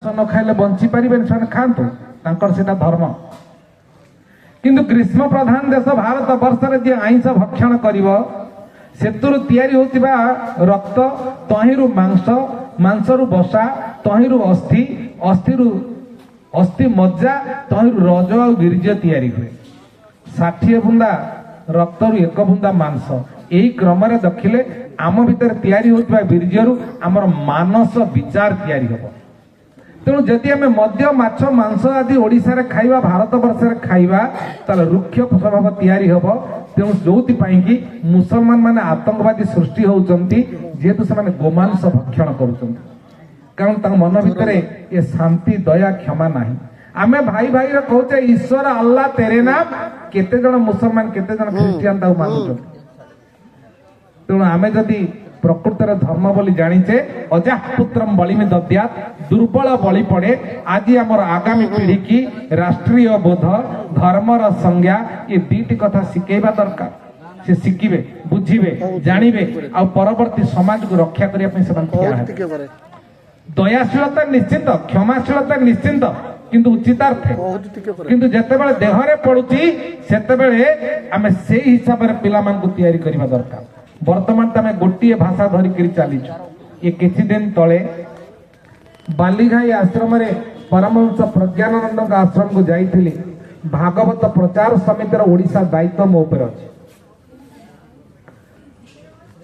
न खाइले बंची पारे से खातु सेटा धर्म। किंतु ग्रीष्म प्रधान देश भारत वर्ष रे जे आइंस भक्षण करिवो सेतुरु तयारी होतिबा रक्त तहिरु मांस मांसरु बसा तहिरु अस्थि अस्थिरु अस्थि मज्जा तहिरु रज और गिरिज तयारी हुए। 60 बुंदा रक्तरु 1 बुंदा मांस यही क्रम रे देखिले आम भितर तयारी होतिबा वीर्यरु आमर मानस विचार तयारी होबो। तेणु जदि आम मद्य माछ मांस आदि ओडिशा रे खाइबा भारत वर्ष रे खाइबा ताले रुक्ष स्वभाव तयारी होबो। तेणु जोथिपाई कि मुसलमान माने आतंकवादी सृष्टि होउचंती जेतु से माने गोमांस भक्षण करूचंती कारण तांग मन भितर ए शांति दया क्षमा नाही। आमे भाई भाई रे कहूचे ईश्वर अल्लाह तेरे नाम केते जण मुसलमान केते जण ख्रिस्टियन ताऊ मानुचंती। तेणु आमे जदि प्रकृत धर्म बोली जानिचे अजा पुत्रम बलि में दद्यात दुर्बल बलि पड़े। आज आमर आगामी पीढ़ी की राष्ट्रीय बोध धर्मर संज्ञा ये दीटी कथा शिखेबा दरकार। से शिखिबे बुझिबे जानिबे आ परवर्ती समाज को रक्षा करिया पे समान ठिया हेबे। दयाशीलता निश्चित क्षमाशीलता निश्चित किंतु उचितार्थ किंतु जेतेबेले देहरे पड़ुची सेतेबेले आमे सेही हिसाब रे पिला मान को तयारी करबा दरकार। वर्तमान तमे गोटिए भाषा धरिक चली ये किछि दिन तले बालीघाई आश्रम रे परमहंस प्रज्ञानंद आश्रम को जाइथिली। भागवत प्रचार समितिर ओडिशा दायित्व मो उपर अछि।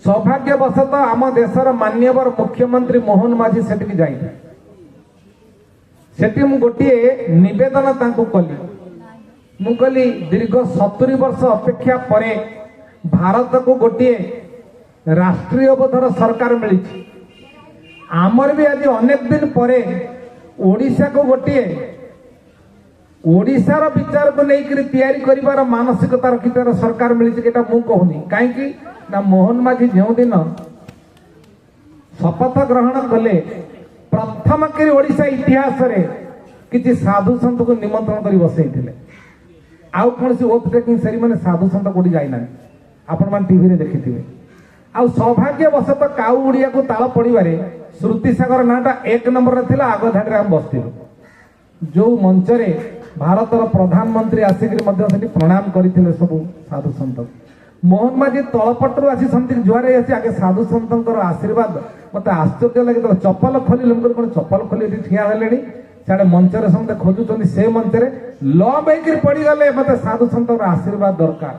सौभाग्यवशत आम देशर मान्यवर मुख्यमंत्री मोहन माझी सेठी जाइथिले। सेठी मु गोटिए निवेदन तांको कली मु कली दीर्घ 70 वर्ष अपेक्षा परे भारत को गोटे राष्ट्रीय बोधर सरकार मिली। आमर भी आज अनेक दिन परे ओडिशा को गोटे ओडिशार विचार को लेकर तैयारी करिवार मानसिकता रखितार सरकार मिली। एटा मु कहूनी कहीं ना मोहन माझी जो दिन शपथ ग्रहण कले प्रथम करी ओडिशा इतिहास रे किछि साधु संत को निमंत्रण करी बसैथिले। आउ कौन सी ओथ टेकिंग सेरिमनी साधु संत कोडी जाइना आपण मान टीवी रे देखिथिबे। आ सौभाग्यवशत काउ उड़िया को ताल पड़िबारे श्रुति सागर नाटा 1 नंबर रे थिला। आग धाडी हम बसथिलु जो मंच रे भारतर प्रधानमंत्री आसिक मध्य सेठी प्रणाम करिथिले सब साधु संत। मोहन माझी तळपटरू आसी संति जुआरे आसी आगे साधु संतंकर आशीर्वाद मते आश्चर्य लगे। चप्पल खोली लंगर कोन चप्पल खोली एठी ठिया हेलेनी साडे मंच रे समते खोजुचंदी से मंच रे ल बेकर पड़ी गले मते साधु संतर आशीर्वाद दरकार।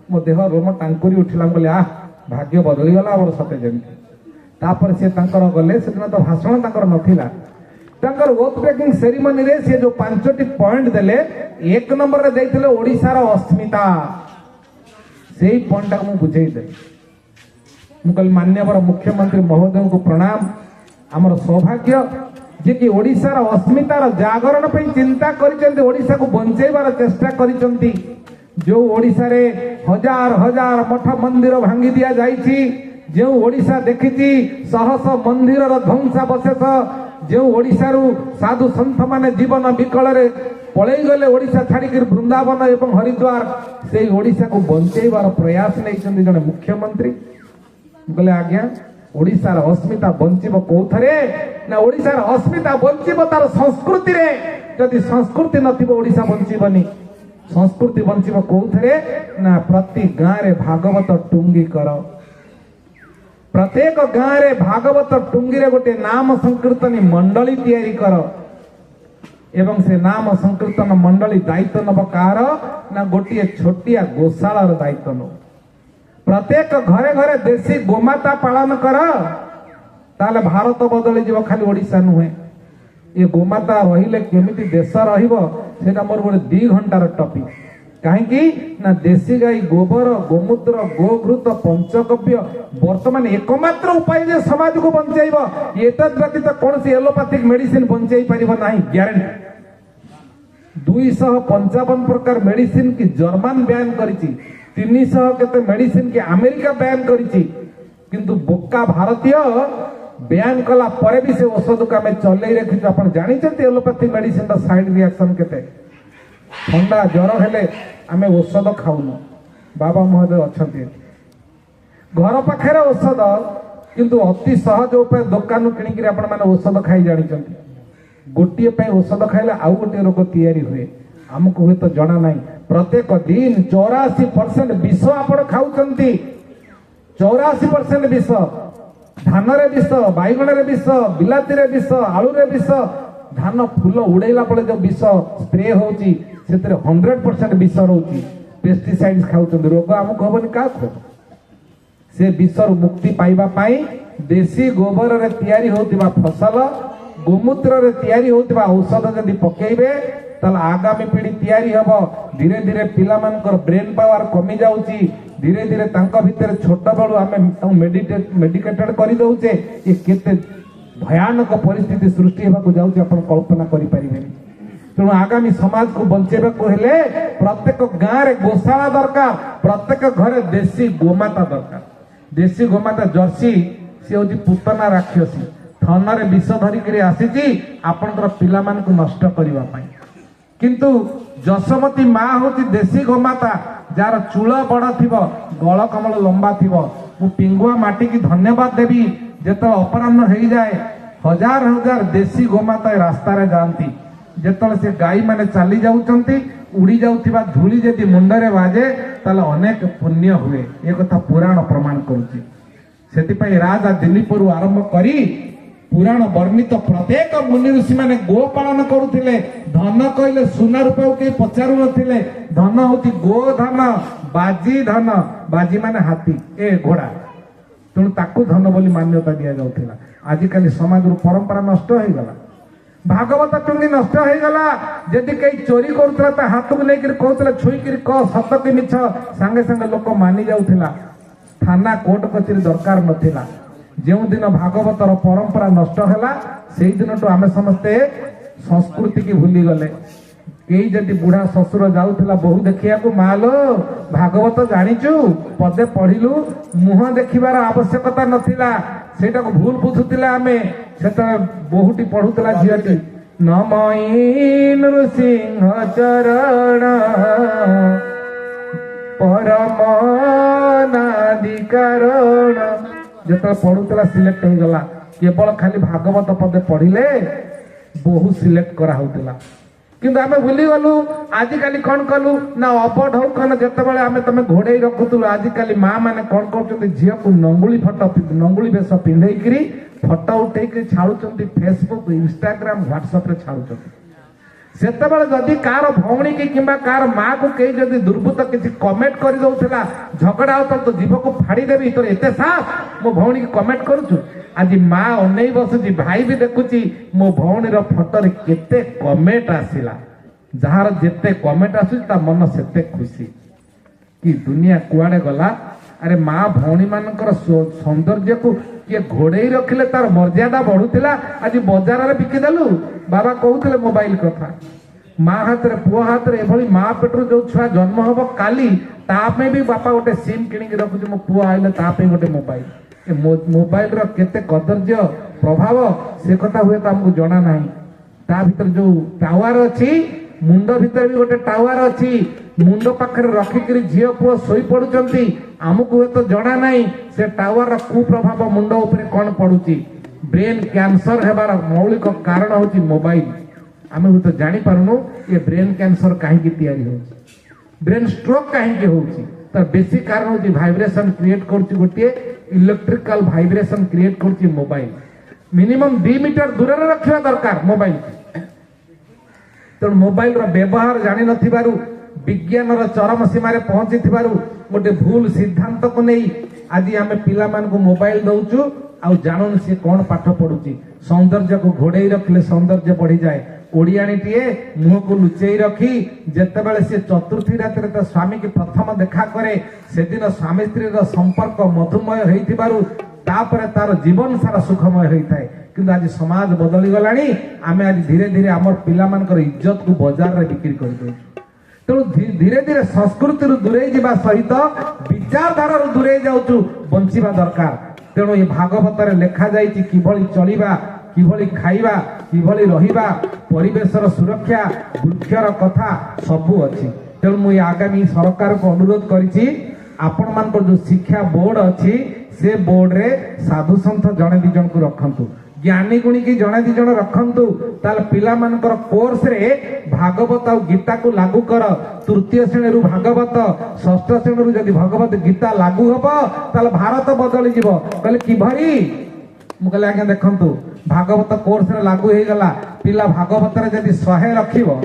मो देह रोम टांकुरी उठिला बोले आ भाग्य बदली गला और सते जेमती। तापर से तांकर गले सेदिन तो भाषण तांकर नथिला। तांकर ओथ टेकिंग सेरिमनी रे से जो 5टी पॉइंट देले 1 नंबर रे दैथिले ओडिसा रो अस्मिता सेही पॉइंट को मु बुझेई दे। मु कल मान्यवर मुख्यमंत्री महोदय को प्रणाम। हमर सौभाग्य जे कि ओडिसा रो अस्मिता रो जागरण पे चिंता करिसेंती ओडिसा को बंचेबार चेष्टा करिसेंती। जो ओडिसा रे हजार हजार मठ मंदिर भांगी दिया जाइछि जो ओडिसा देखिछि शह शह मंदिर रो ध्वंसावशेष जो ओडिसा रु साधु संत माने जीवन विकल रे पळेई गले ओडिसा छाड़ी कर वृंदावन एवं हरिद्वार से ओडिसा को बंचेबार प्रयास नैछन्ती जने मुख्यमंत्री। बोले आज्ञा ओडिसा रो अस्मिता बंचिबो कोथरे ना ओडिसा रो अस्मिता बंचिबो तार संस्कृति रे। जदि संस्कृति नथिबो ओडिसा बंचिबनी। संस्कृति बंचिबो कोथरे ना प्रति गाँ रे भागवत टुंगी कर। प्रत्येक गाँ रे भागवत टुंगी रे गोटे नाम संकीर्तनी मंडली तैयारी कर एवं से नाम संकीर्तन मंडली दायित्व नब कार ना गोटे छोटिया गोशाला दायित्व नो। प्रत्येक घरे घरे देशी गोमाता पालन कर ताले भारत बदली जीव खाली ओडिशा नुहे। ये गोमाता रहिले केमिति देश रहिबो सेटा मोर गोटे 2 घंटार टॉपिक। कहीं ना देशी गाई गोबर गोमूत्र गोघृत पंचगव्य वर्तमान एकमात्र उपाय जे समाज को बंचाइब। एतद व्यतीत कौन सी एलोपैथिक मेडिसिन बंचाई पारिबो नाही ग्यारंटी। 255 प्रकार मेडिसिन की जर्मन बैन करिछि 300 केते मेडिसिन की अमेरिका बैन करिछि किंतु बोका भारतीय बैन कला परे भी से औषध को आम चल रखी। आप जानते एलोपैथी मेडिसिन साइड रिएक्शन केते ठंडा ज्वर हेले आम औषध खाऊन। बाबा महोदय अच्छा घर पाखे औषध किंतु अति सहज उपाय दुकान किणिक औषध खाई जानी गोटे औषध खाइले आउ गोटे रोग तैयारी हुए आमको हुए तो जना ना प्रत्येक दिन 84% विष आपण खाऊंती 84% विष धान रे विष बैगण रे विष बिलाती रे विष आलू रे विष धान फूल उड़ेला पड़े जो विष स्प्रे होची 100% विष रोची पेस्टिसाइड खाऊंती रोग आमको हबनी का से विषर मुक्ति पाइबा पाई देशी गोबर रे तैयारी होतिबा फसल गोमूत्र रे तैयारी होतिबा औषध जदि पकेइबे ताल आगामी पीढ़ी तैयारी हबो धीरे धीरे पिला मानकर ब्रेन पावर कमी जाउची धीरे धीरे तांका भितर छोट बळु आमे मेडिकेटेड करि दउचे ए केते भयानक परिस्थिति सृष्टि हेबाकू जाउची आपण कल्पना करि परिबेनी तेणु आगामी समाज को बंचेबाकू हेले प्रत्येक गाँ रे गोशाला दरकार प्रत्येक घरे देशी गोमाता दरकार देशी गोमाता जर्सी सी हूँ पुतना राक्षसी थन विष धरिकी आसी आपणकर पिला मानक नष्ट करने किंतु जशमती माँ हूँ देशी गोमाता जार चूल बड़ थी गल कमल लंबा थी मु पिंगुआ माटी की धन्यवाद देवी जिते अपराह्न हो जाए हजार हजार देशी गोमाता रास्तार जाती जिते से गाई मैंने चली जाऊँच उड़ी जाऊथिबा धूली जदि मुंडरे बाजे ताले अनेक पुण्य हुए ये कथा पुराण प्रमाण करुची सेतिपई राजा दिलीपरु आरंभ करी पुराण वर्णित प्रत्येक मुनि ऋषि माने गो पालन करुथिले धन कहले सुना रूपा के पचारू नथिले धन होती गो धन बाजी माने हाथी ए घोड़ा तेणु ताकू धन बोली मान्यता दिया जाउथिला आजिकाली समाज परंपरा नष्ट हो गला भागवत टुंगी नष्ट हो गला जदि कई चोरी करुला हाथ को लेकर कहला छुईकर कह सत कि मिछ सांगे सांगे लोक मानि जाउथिला थाना कोर्ट कचेरी दरकार नथिला जो दिन भागवतर परंपरा नष्ट हैला से दिन तो आमे समस्ते संस्कृति की भूली गले कई जदि बुढ़ा ससुर जाउथिला बहु देखिया को मालो भागवत जानिचु पदे पढ़िलु मुह देखिबार आवश्यकता नथिला सेटा को भूल बुझुतिला आमे सेटा बहुटी पढ़ुतिला झियाटी नमई नृसिंह चरण परम नादि कारण जत पढ़ुतिला सिलेक्ट हो गला केवल खाली भागवत पदे पढ़िले बहु सिलेक्ट करा होतिला किंतु आमे भूली गलु आजिकाली कौन कलु ना अबढौ खन जतबेले आमे तमे घोड़े रखुतुलु आजिकाली माँ माने कौन करछन्ति झिया को नंगुली बेस पिंधेइकरी फोटो उठेइकरी छाड़ुछन्ति फेसबुक इंस्टाग्राम व्हाट्सएप रे छाड़ुछन्ति सेतेबेले जदि कार भौणी की किंबा कार माँ को कई जदि दुर्बृत्त किसी कमेंट कर दउथिला झगड़ा होता तो जीव को फाड़ी देबी तोर एते साफ मो भौणी की कमेंट करूछु आज माँ अनै बसुची भाई भी देखुची मो भौणी रो फोटो रे केते कमेंट आसिला जहार जेते कमेंट आसुची ता मन सेते खुशी कि दुनिया कुआडे गला अरे माँ भौणी मानकर सौंदर्य को किए घोड़े रखिले तार मर्यादा बढ़ुला आज बजार रे बिकी देलु बाबा कहते मोबाइल कथा माँ हाथ रे पुआ हाथ रे एभली माँ पेटर जो छुआ जन्म हम काली तापे भी बापा गोटे सिम किणिकी रखुଛି मो पुआ आइले तापे गोटे मोबाइल ए मोबाइल रो केते कदर्य प्रभाव से कथा हुए तो हमको जना नाही ता भीतर जो टावर अछि मुंड भीतर भी गोटे टावर अछि मुंड पाखरे रखिकरी झियो पुआ सोई पडुचंती आमको तो जना नाही से टावर रो कुप्रभाव मुंड ऊपर कोन पडुची ब्रेन कैंसर हेबार मौलिक कारण होची मोबाइल आमे तो जानी पारुनु ये ब्रेन कैंसर काहे की तैयारी होची ब्रेन स्ट्रोक काहे की होची तर बेसिक कारण होची वाइब्रेशन क्रिएट करची गोटे इलेक्ट्रिकल वाइब्रेशन क्रिएट करची मोबाइल मिनिमम 2 मीटर दूर रे रखिबा दरकार मोबाइल तो मोबाइल रो व्यवहार जानि नथिबारु विज्ञान रो चरम सीमा रे पहुंची थिबारु गोटे भूल सिद्धांत को नहीं आज आमे पिला मान को मोबाइल दउचु आ जानन से कौन पाठ पढुची सौंदर्य को घोड़े रखले सौंदर्य बढ़ी जाए ओडियाणीटीए मुह को लुचेई रखी जेतेबेले से चतुर्थी रात रे स्वामी की प्रथम देखा करे से दिन स्वामी स्त्री रो संपर्क मधुमय हेइथिबारु तापर तार जीवन सारा सुखमय होइथाय किंतु आज समाज बदली गलानी आमे आज धीरे धीरे हमर पिला मानकर इज्जत को बाजार रे बिक्री कर दउ तेणु धीरे धीरे संस्कृति दूरे जावा सहित विचारधारा दूरे जाऊँ बंचिबा दरकार तेणु ये भागवत लेखा जाइछि किभली चलिबा किभली खाइबा किभली रहिबा परिवेशर सुरक्षा वृक्षर कथा सबू अछि तेणु मुझे आगामी सरकार को अनुरोध करिछि आपण मानकर जो शिक्षा बोर्ड अछि से बोर्ड रे साधु सन्थ जड़े दी जन को रखंतु ज्ञानी गुणी की जड़े दी जन रखंतु ताल पिला मानकर कोर्स रे भागवत और गीता को लागू कर तृतीय श्रेणी रु भागवत षष्ठ श्रेणी रु जदि भगवत गीता लागू हब ताल भारत बदली जीव कहले कि भरी मु कहले आज्ञा देखंतु भागवत कोर्स रे लागू हे गला पिला भागवत रे जदि 100 रखिबो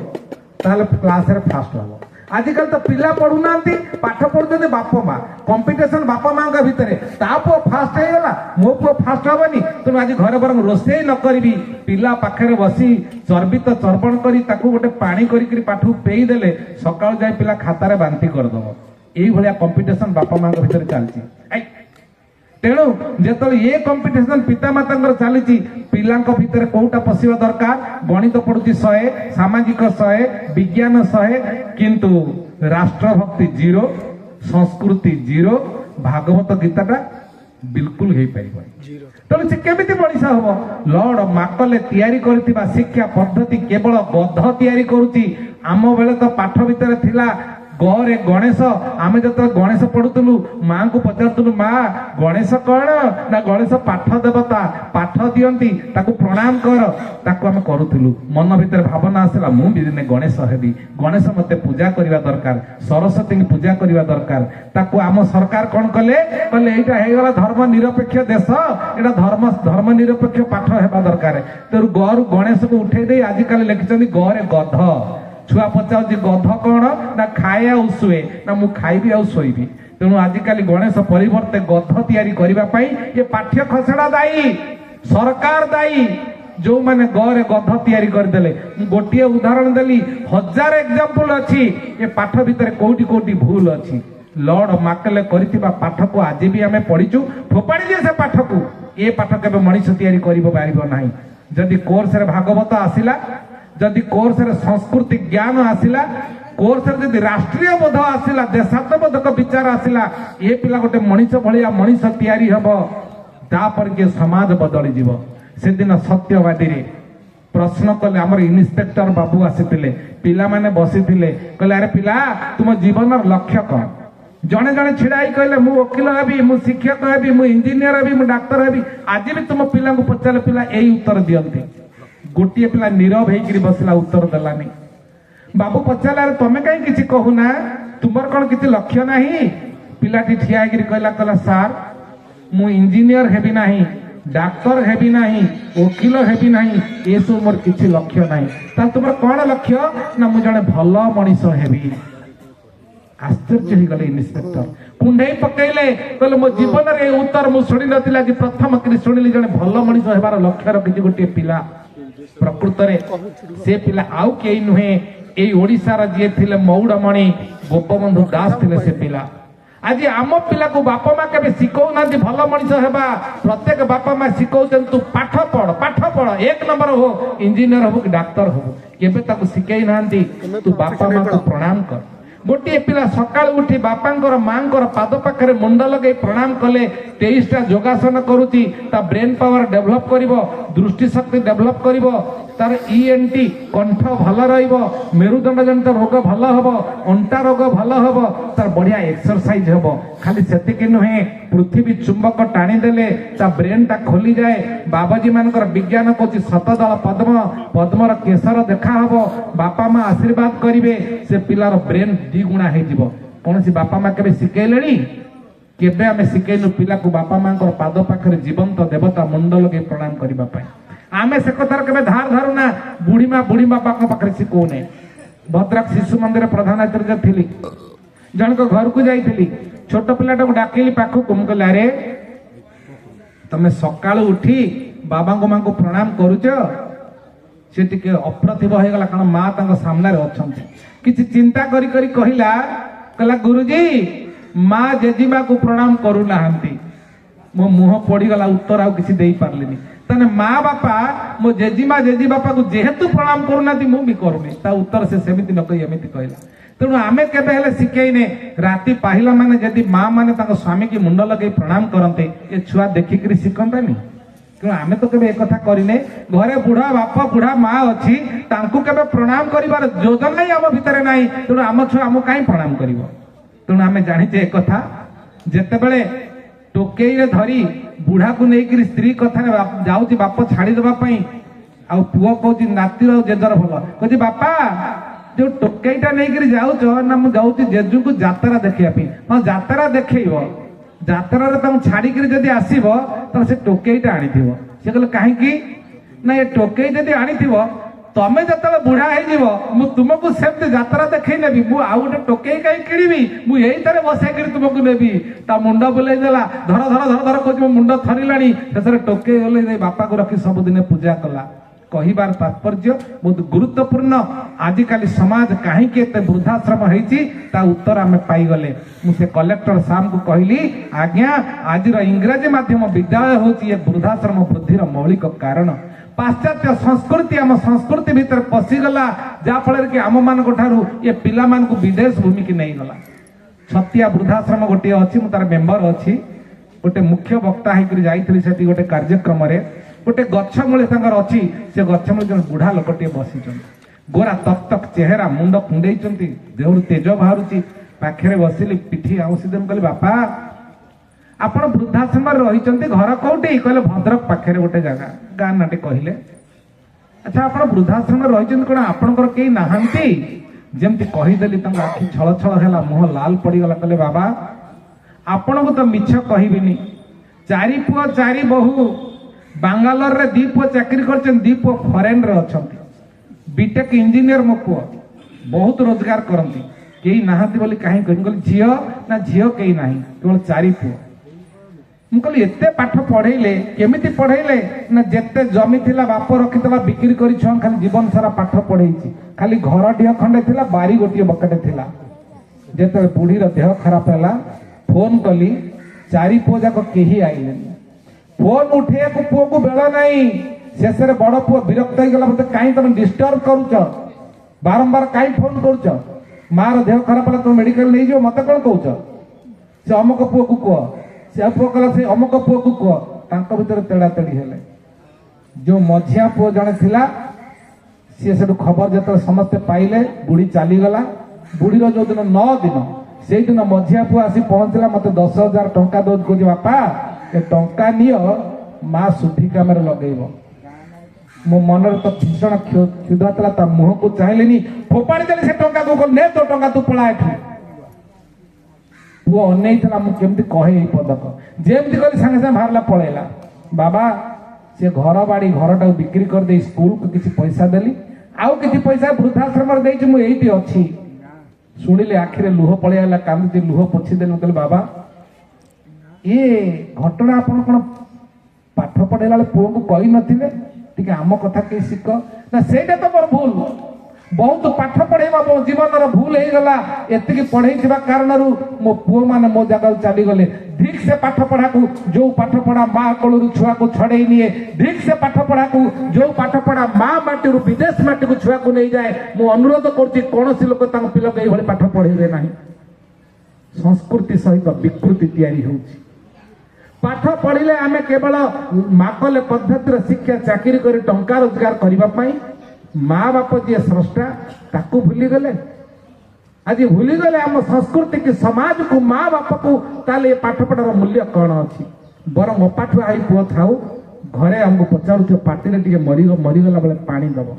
ताल क्लास रे फास्ट हबो आजिकल तो पिला पढ़ुना पाठ पढ़ुते बापा माँ कंपिटिशन बापा माँ भितर ता पुओ फास्ट होगा मो पुओ फास्ट हेनी तेणु आज घर बर रोषे न करी पिला पाखे बसी चर्बित चर्बण कर गोटे पानी पाठ पेई देले सकाल जाए पिला खातार बांति करदब यही कंपिटिशन बापा माँ भितर चलती तेणु जो ये कंपिटिशन पितामाता चली पिला भितर कोटा पशिवा दरकार गणित पड़ुची 100 सामाजिक 100 विज्ञान 100 किंतु राष्ट्रभक्ति 0 संस्कृति 0 भागवत गीताटा बिल्कुल हो पार तेणु से केमिति मनीष हम लॉर्ड माकले तैयारी करथिबा शिक्षा पद्धति केवल गध तैयारी करुची आम बेले तो पाठ भितर थिला गरे गणेश आम जो गणेश पढ़ुलु माँ को पचारूलु माँ गणेश कौन ना गणेश पाठ देवता पाठ दियंती ताकू प्रणाम कर ताकू आम करूलु मन भितर भावना आसला मु भी दिने गणेश हेबी गणेश मते पूजा करबा दरकार सरस्वती की पूजा करबा दरकार ताकू आम सरकार कौन कले कले एटा हे गला धर्म निरपेक्ष देश एटा धर्म निरपेक्ष पाठ हेबा दरकार तेरु गरु गणेश को उठे दे आज काल लिखिछन्ती गरे गध छुआ पचार गध कौन ना खाए आउ शुए ना मु खाइबी आउ शोइबी तेणु आजिकाली गणेश परिवर्ते गध तैयारी करने ये पाठ्य खसड़ा दायी सरकार दायी जो माने गरे गध तैयारी करदेले गोटे उदाहरण देली 1000 एग्जांपल अच्छी ये पाठ भितर कोटी कोटी भूल अच्छी लॉर्ड माकले करिथिबा पाठ को आज भी आमे पढ़ीचु फोपाड़ी दिए से पाठ को ये पाठ केबे मनीष तैयारी करिबो पारिबो नाही जदि कोर्स रे भागवत आसिला जदि कोर्स रे संस्कृति ज्ञान आसिला कोर्स रे जदि राष्ट्रीय बोध आसिला देशात्मबोधक विचार आसिला ये पिला गोटे मनीष भलिया मनीष तैयारी हबो तापर के समाज बदली जीवो से दिन सत्यवादी रे प्रश्न कले हमर इन्स्पेक्टर बाबू आसीतिले पिला माने बसितिले कहले अरे पिला तुम जीवन लक्ष्य कौन जने जने छिड़ाई कहले मु वकील हेबी मु शिक्षक हेबी मु इंजीनियर हेबी मु डॉक्टर हेबी आज भी तुम पिला को पचारे पिला एई उत्तर दियंती गोटे पिला नीरव होकर बसला उत्तर देलानी बाबू पचारे तमें कहीं किसी कहूना तुमर कौन किसी लक्ष्य नहीं पिलाटी ठिया कहला कहला सार मु इंजीनियर हेबी नहीं डाक्तर हेबी नहीं वकील हेबी नहीं ये सब मोर किसी लक्ष्य नहीं ता तुमर कौन लक्ष्य ना मु जने भल मनीष हेबी आश्चर्य हो गले इन्स्पेक्टर कुंडई पकेले कहले मो जीवन रे उत्तर मु शुणी नथिला कि प्रथम करी शुणिली जने भल मनीष हेबार लक्ष्य रखिछि गोटे पिला प्रकृत रे से पिला आउ के नुहे ए ओडिसा जे थिले मौड़मणि गोपबंधु दास थिले से पिला आज आम पिला को बापा माँ के शिखौ ना भल मनीष हेबा प्रत्येक बापा माँ शिखौछन तू पाठ पढ़ 1 नंबर हो इंजीनियर हो कि डाक्तर हो केबे ताको शिखै नांती तू बापा माँ को प्रणाम कर गोटे पिला सकाळ उठी बापांकर मांकर पाद पाखरे मुंड लगे प्रणाम कले 23टा योगासन करूची ता ब्रेन पावर डेवलप करिवो दृष्टि शक्ति डेवलप करिवो तार ईएनटी कंठ भल रहिबो मेरुदंड जनित रोग भल हबो अंटा रोग भल हबो तार बढ़िया एक्सरसाइज हबो खाली सेतिक नुहे पृथ्वी चुंबक टाणी देले ता ब्रेन ता खोली जाए बाबाजी मानकर विज्ञान कोची शतदल पद्म पद्मर केसर देखा हबो बापा माँ आशीर्वाद करिवे से पिलार ब्रेन द्विगुणा हे जीवो कोनसी बापा माँ केबे सिखेलेनी केबे आमे सिखेनु पिला को बापा माँ को पाद पाखरे जीवंत देवता मुंड लगे प्रणाम करिबा पई आमे से कथार केबे धार धारुना बुढ़ी माँ बापा पाखरे सिखौने भद्रक शिशु मंदिर प्रधान आचार्य थिली जन को घर को जाइली छोट पिलाटा को डाकिली पाखक मु कहले अरे तमे सकाळ उठी बाबा को माँ को प्रणाम करूच से टिके अप्रतिभ हो गला कारण माँ तांको सामने अछंती किछि चिंता करी करी कहिला कहला गुरुजी माँ जेजीमा को प्रणाम करू नाहंती मो मुह पड़ी गला उत्तर आउ किछि देई पारलिनी तने माँ बापा मो जेजीमा जेजी बापा को जेहेतु प्रणाम करूना मु भी करूनी ता उत्तर से सेमिति न कहि एमिति कहला तेणु आमे केबे हेले सिखेइने राति पाहिला माने जदि माँ माने तांको स्वामी की मुंड लगे प्रणाम करते ए छुआ देखिकरी सिखंतानी तेणु आमे तो केबे एक कथा करिने घरे बुढ़ा बापा बुढ़ा माँ अछि तांको केबे प्रणाम करिवार योजना ही आम भितरे नाही तेणु आम छुआ आम काई प्रणाम करिवो तेणु आमे जानिचे एक कथा जेतेबेले टोकेई धरी बुढ़ा को लेकर स्त्री कथा जाऊँगी बाप छाड़ीदे आउ पुओ कहूँ नातीर जेजर भल कहती बापा जो टोकेईटा नहीं जाऊच ना मुझे जाऊँगी जेजू को जातरा देखा हाँ जातरा देखब जातर छाड़ी जदि आसब तो से टोकेईटा आनी से कहले कहीं ना ये टोकेई जदि आनी तमें जो बुढ़ा हो तुमको सेमती जात्रा देखई नेबी मु आउ गोटे टोकेई कहीं किणी मुझे यही बसैक तुमको नेबी ता मुंड बुलेदेला धर धर धर धर कह मुंड थरिला शेष टोकेई गले बापा को रखी सबुदिन पूजा कला कहबार तात्पर्य बहुत गुरुत्वपूर्ण आजिकाली समाज कहीं वृद्धाश्रम होता उत्तर आम पाईगले मुझे कलेक्टर साहब को कहली आज्ञा आज इंग्राजी माध्यम विद्यालय हूँ ये वृद्धाश्रम वृद्धिर मौलिक कारण पाश्चात्य संस्कृति आम संस्कृति भितर पशिगला जहाँफल कि आम मान ये पिला मान को विदेश भूमि की नहीं गला छतिया वृद्धाश्रम गोटे अच्छी तार मेम्बर अच्छी गोटे मुख्य वक्ता होकर जाइली गोटे कार्यक्रम गोटे गछ मूले अच्छी से गछ मूले जन बुढ़ा लोकटे बसी गोरा तक तक चेहरा मुंड कुंडे देहर तेज बाहर पाखे बसिली पिठी आउसीदे कहली बापा आपण वृद्धाश्रम रही घर कौटी कहले भद्रक पाखे गोटे जगह गाँ नाटे कहले अच्छा आप वृद्धाश्रम रही कौन आपणकर कई नहांती जमती कहीदेली आखि छल छल है मुह लाल पड़गला कहले बाबा आपण को तो मिछ कहबिनी चारि पुआ चारि बहु बांगालोर रे दी पुआ चाकरी कर दी पुआ फरेन रे अछंती बीटेक इंजीनियर मो पुआ बहुत रोजगार करती कई नहांती बोली कहीं कहली झील ना झील कई ना केवल चारि पुआ मुझे एते पाठ पढ़ेले केमिति पढ़ेले ना जेते जमी थिला बाप रखितला बिक्री करी छुआ खाली जीवन सारा पाठ पढ़े खाली घर ढिह खंडे थिला बारी गोटे बकेटे थिला जेते बुढ़ीर देह खराब है फोन कली चारि पुओ जाक केही आइले फोन उठे को पुओ को बेला नहीं शेष बड़ पुओ विरक्त हो गला मते काई तुम डिस्टर्ब करूच बारंबार काई फोन करूच मार देह खराब है तुम मेडिकल नहीं जो मते कौन कहूच से अमुक पुओ को कह से पुओ कहला से अमुक पुओ को कह तांको भीतर तेड़ा तेड़ी हेले जो मझिया पुओ जने थिला सी से खबर जो समस्ते पाइले बुढ़ी चलीगला बुढ़ीर जो दिन 9 दिन से दिन मझिया पुआ आसी पहुंचला मत 10,000 टंका दौज कह बापा ए टंका नियो माँ सुधी कम लगेब मो मन तो भीषण क्षुद्र था मुह को चाहिए फोपाड़ी देली से टंका को ने तो टंका तू पड़ा एठी पुओ अनै मुझे कहे पदक जेमती कली सागे सागे बाहरला पलैला बाबा से घर बाड़ी घरटा बिक्री कर दे स्कूल को किसी पैसा देली आउ किसी पैसा वृद्धाश्रम मुझे अच्छी शुणिले आखिरे लुह पलैला कांदी लुह पोछीदेली कहली बाबा ये घटना आपण कौन पाठ पढ़ेला पुओ को कही नथिले टिके आम कथा कहीं शिख ना सेटा तो मोर भूल बहुत पाठ पढ़ेवा मो जीवन भूल हो गला एति पढ़े कारण मो पुओ मैंने मो जगह चलीगले ठीक से पाठ पढ़ा को जो पाठ पढ़ा माँ कलू छुआ को छड़े निए ठीक से पाठ पढ़ा को जो पाठ पढ़ा माँ माटी विदेश माटी को छुआ को नहीं जाए मु अनुरोध कर कौन सी लोक पिला को ये पाठ पढ़े ना संस्कृति सहित विकृति तैयारी होची पाठ पढ़िले आमे केवल माकले पद्धतिर शिक्षा चाकरी कर टंका रोजगार करने माँ बाप जी स्रष्टा ताकू भूली गले आज भूली गले आम संस्कृति की समाज को माँ बाप को ताले पाठ पढ़ार मूल्य कौन अच्छी बरम अपाठुआ हाई पुओ थाऊ घरे आमको पचारू पार्टी टे मरीगला बेले पानी दब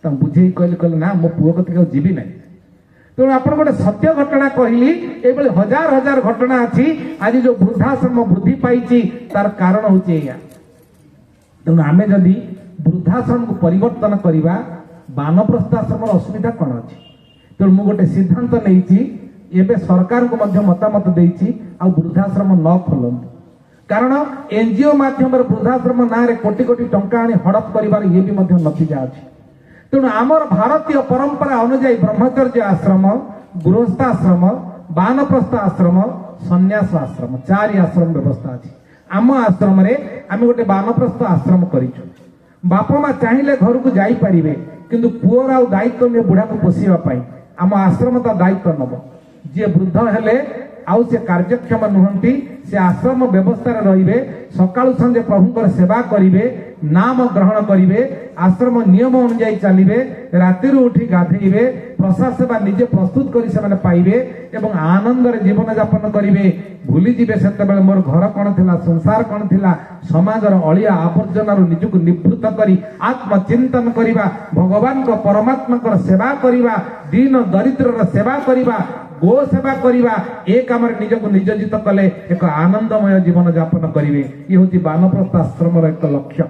बुझे कहले ना मो पुओ कत जीवी ना तेणु आप गोटे सत्य घटना कहली ये हजार हजार घटना अच्छी आज जो वृद्धाश्रम वृद्धि पाई तार कारण हूँ तेणु आम जदि वृद्धाश्रम को परिवर्तन करवा बानप्रस्थ आश्रम असुविधा कौन अच्छी तेणु मुझे गोटे सिद्धांत नहीं सरकार को मतामत देती आ वृद्धाश्रम न खोलती कारण एनजीओ माध्यम वृद्धाश्रम ना कोटी कोटी टंका आनी हड़प कर ये भी नतीजा अच्छी तेणु आमर भारतीय परंपरा अनुजाई ब्रह्मचर्य आश्रम गृहस्थाश्रम बानप्रस्थ आश्रम संन्यास आश्रम 4 आश्रम व्यवस्था अच्छी आम आश्रम आम गोटे बानप्रस्थ आश्रम करिछु बापा माँ चाहिए घर को जापारे किंतु पुअर आ दायित्व ने बुढ़ा को पोषापी आम आश्रम ता दायित्व नब जी वृद्ध हेले आउ से कार्यक्षम नुहंती से आश्रम व्यवस्था रे सकाळु संजे प्रभुकर सेवा करिवे नाम ग्रहण करिवे आश्रम नियम अनुଯାयी चलिए राति उठी गाधेबे प्रसाद सेवा निजे प्रस्तुत कर पाइबे एवं आनंद जीवन यापन करेंगे भूली जीवे से मोर घर कौन थिला संसार कौन थिला समाजर अलिया आवर्जन निजक निवृत्त करी आत्मचिंतन करिबा भगवान को परमात्मा को सेवा करिबा दीन दरिद्र सेवा करिबा गो सेवा करिबा ए काम निजक नियोजित कले एक आनंदमय जीवन यापन करेंगे ये हूँ बानप्रस्थ आश्रम एक लक्ष्य।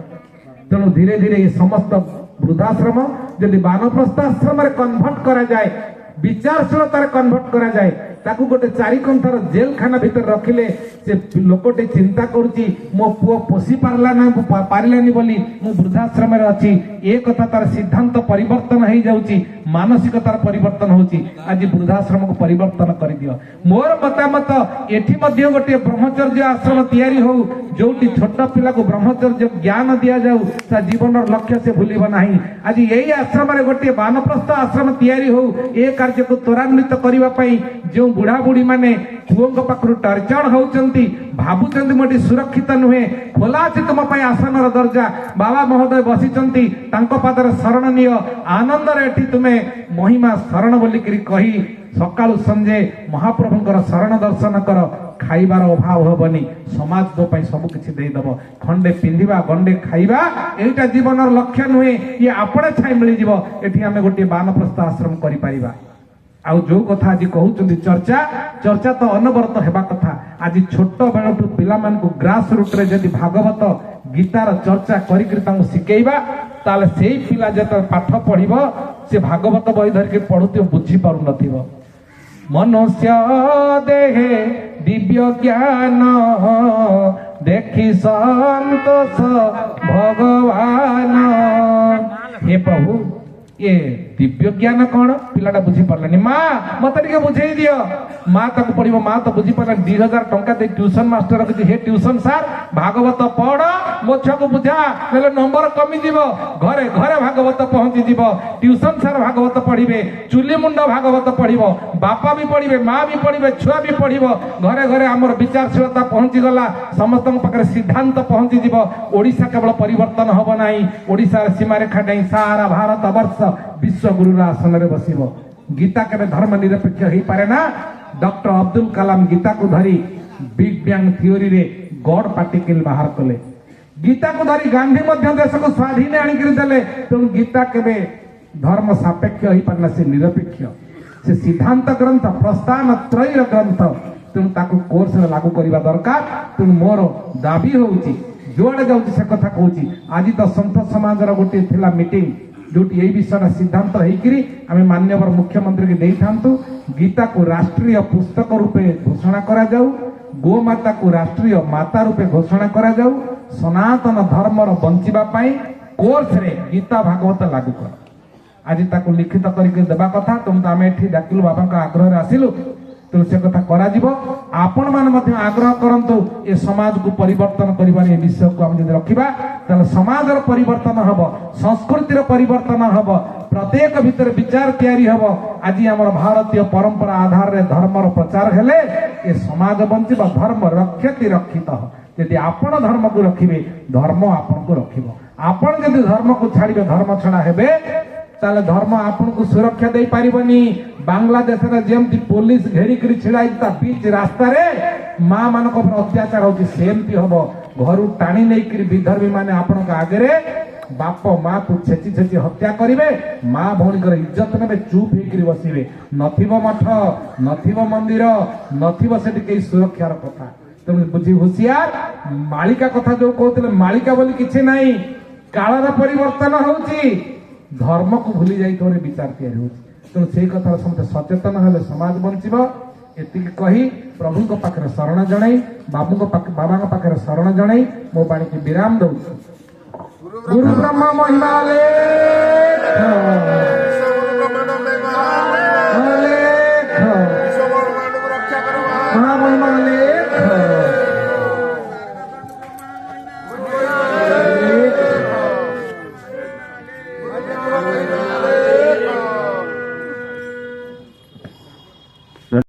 तेणु धीरे धीरे ये समस्त वृद्धाश्रम जदि बानप्रस्थ आश्रम कन्वर्ट करा जाए विचारशीलतार कन्वर्ट करा जाए ताकू गोटे 4 कंथार जेल खाना भीतर रखिले से लोकटे चिंता करुची मो पुओ पोषी पारला ना पारिलानी बोली मु वृद्धाश्रम रे अछि ए कथा तार सिद्धांत परिवर्तन हो जाउची मानसिकतार परिवर्तन होची आज वृद्धाश्रम को परिवर्तन कर दियो। मोर मतामत एठी मध्ये गोटे ब्रह्मचर्य आश्रम तैयारी हो जोटी छोट पिला को ब्रह्मचर्य ज्ञान दिया जाऊ ता जीवन लक्ष्य से भूलिब नाही। आज यही आश्रम रे गोटे बानप्रस्थ आश्रम तैयारी हो ए कार्य को त्वरान्वित करबा पई जो बुढ़ा बुढ़ी माने पुओं पाखु टर्चर होउचंती भाबुचंती मोटी सुरक्षित नुहे खोला अछि तुम पई आसनर दर्जा बाबा महोदय बसिचंती तांको पादर शरण नियो आनंद रे एठी तुमे महिमा शरण बोली करी कही सकाळु संजे महाप्रभुंकर शरण दर्शन कर खाइबार अभाव हेबनी समाज दो पई सब किछि देई दबो खंडे पिंधिबा गंडे खाइबा एटा जीवनर लक्ष्य नुहे ये आपणे छाई मिली जीवो एठी हमें गोटे बानप्रस्थ आश्रम करि परिबा। आउ जो कथा आज कहउचंदी चर्चा चर्चा तो अनवरत हेबा कथा आज छोट बेलटू पिला मान को ग्रास रूट रे जदि भागवत गीतार चर्चा करी तांको सिकेइबा ताले सेई पिला जत पाठ पढिबो से भागवत बही धरके पढुथिबो बुझी पारु नथिबो। मनुष्य देहे दिव्य ज्ञान देखी संतोष भगवान हे प्रभु ये दिव्य ज्ञान कौन पिलाटा बुझी पारलानी माँ मत टे बुझे दियो माँ तक पढ़ो माँ तो बुझी पारा 2000 टंका दे ट्यूशन मास्टर रखी हे ट्यूशन सार भागवत पढ़ मो छुआ को बुझा ना नंबर कमी जीव घरे घरे भागवत पहुंची जीव ट्यूशन सार भागवत पढ़े चुली मुंड भागवत पढ़ो बापा भी पढ़े माँ भी पढ़े छुआ भी पढ़ो घरे घरे आमर विचारशीलता पहुंची गला समस्त पाखे सिद्धांत पहुंची जीव ओडिशा केवल परिवर्तन हम ना ओडिशा सीमारेखा नहीं सारा भारत वर्ष विश्व गुरु आसन रे बसिबो। गीता के धर्म निरपेक्ष हो पारे ना। डॉक्टर अब्दुल कलाम गीता को धरी बिग बैंग थ्योरी रे गॉड पार्टिकल बाहर कले गीता को धरी गांधी मध्य देश को स्वाधीन आनी देले तेणु गीता के धर्म सापेक्ष हो पारना से निरपेक्ष से सिद्धांत ग्रंथ प्रस्थान त्रय ग्रंथ तेणु ताको कोर्स लागू करबा दरकार। तेणु मोर दाबी होउची जोड़े जाउची से कथा कहूची आज तो संत समाज रो गोटे थिला मीटिंग जोटी यही विषय सिद्धांत होकरी आम माननीय मुख्यमंत्री के देइथांतु गीता को राष्ट्रीय पुस्तक रूपे घोषणा करा जाऊ गो माता को राष्ट्रीय माता रूपे घोषणा करा जाऊ सनातन धर्म बंचिबा पाई कोर्स रे गीता भागवत लागू कर आज ताको लिखित करके देबा कथा तुम तो आम एठी डाकिलु बाबा का आग्रह रे आसिलु तेणु से कथा करा जिवो आपण मान मध्य आग्रह करंतु ए समाज को परिवर्तन करिबार ए विषय को हम जदि रखिबा ताले समाजर परिवर्तन हबो संस्कृतिर परिवर्तन हबो प्रत्येक भीतर विचार तैयारी हबो। आज हमर भारतीय परंपरा आधार रे धर्मर प्रचार हेले ए समाज बंचिबा धर्म रक्षति रक्षित यदि आपण धर्म को रखिबे धर्म आपण को रखिबो आपण यदि धर्म को छाड़िबे धर्म छड़ा हेबे ताले धर्म आपन को सुरक्षा दे पारिबनी। बांग्लादेश रे जेमती पुलिस घेरी करी छिड़ाई ता बीच रास्ता रे मां मान को अत्याचार होची सेमती हबो घरु टाणी नै करी विधर्मी माने आपन का आगे रे बाप मां को छेची छेची हत्या करिवे मां भौणी कर इज्जत नेबे चुप हे करी बसिबे नथिबो मठ नथिबो मंदिर नथिबो सेठी के सुरक्षार कथा तेणु बुझी होशियार मालिका कथा जो कहते मालिका बोली किछि नाही कालर परिवर्तन होउची धर्म को भूली जाई तोरे विचार तैयारी होउची तेणु से कथा समते सचेतन हेले समाज बंचिबो एतिक कही प्रभु को पाखरे शरण जणाई बाबू को बाबा को पाखरे शरण जणाई मो बाणी के विराम दउची। गुरु ब्रह्मा महिमाले महामहिमाले